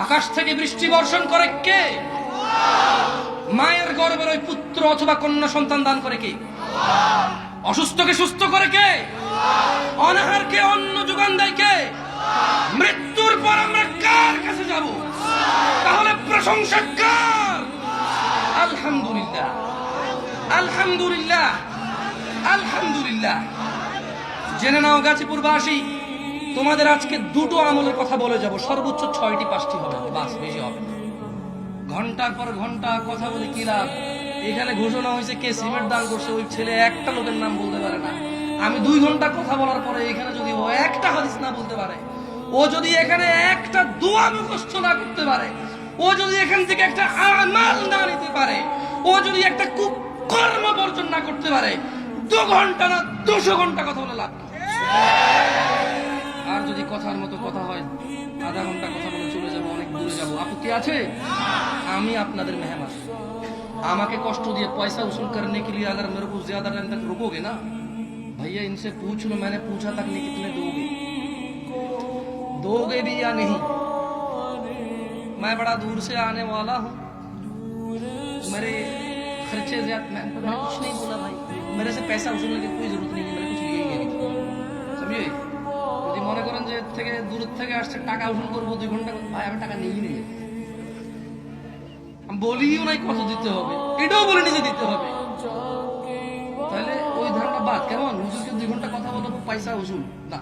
আকাশ থেকে বৃষ্টি বর্ষণ করে কে? মায়ের গর্ভের ওই পুত্র অথবা কন্যা সন্তান দান করে কে? অসুস্থকে সুস্থ করে কে? অনাহারকে অন্ন যোগান দেয় কে? মৃত্যুর পর আমরা কার কাছে যাব? তাহলে প্রশংসা কার? আলহামদুলিল্লাহ, আলহামদুলিল্লাহ, আলহামদুলিল্লাহ। জেনে নাও গাজীপুরবাসী, তোমাদের আজকে দুটো আমলের কথা বলে যাব, সর্বোচ্চ 6টি 5টি হবে, বাস বেশি হবে না। ঘন্টার পর ঘন্টা কথা বলে কি লাভ? এখানে ঘোষণা হয়েছে কে সিমেন্ট দান করছে, ওই ছেলে একটা লোকের নাম বলতে পারে না। আমি 2 ঘন্টা কথা বলার পরে এখানে যদি ও একটা হাদিস না বলতে পারে, ও যদি এখানে একটা দোয়া মুখস্থ না করতে পারে, ও যদি এখান থেকে একটা আমাল না নিতে পারে, ও যদি একটা কুকর্ম বর্জন না করতে পারে, 2 ঘন্টা না 200 ঘন্টা কথা বলে লাভ কি? আর যদি কথার মতো কথা হয়, আধা ঘন্টা কথা বলে চলে যাবো, অনেক দূরে যাবো, আপত্তি আছে? আমি আপনাদের মেহমান, আমাকে কষ্ট দিয়ে पैसा वसूल करने के लिए अगर मेरे को ज्यादा टाइम तक रुकोगे ना भैया, इनसे पूछ लो, मैंने पूछा तक नहीं कितने दोगे, दोगे भी या नहीं? मैं बड़ा दूर से आने वाला हूँ, मेरे खर्चे ज्यादा, मैंने कुछ नहीं बोला भाई, मेरे से पैसा वसूलने की कोई जरूरत नहीं है, मैंने कुछ लिए ही नहीं, समझे? যদি মনে করেন যে থেকে দূর থেকে আসছে টাকা উসুল করবো 2 ঘন্টা, ভাই আমি টাকা নিই নেই, আমি বলিও নাই কত দিতে হবে, এটাও বলে নিজে দিতে হবে। তাহলে ওই ধারণা বাদ, কেমন হুজুরকে 2 ঘন্টা কথা বলো পয়সা উসুল না।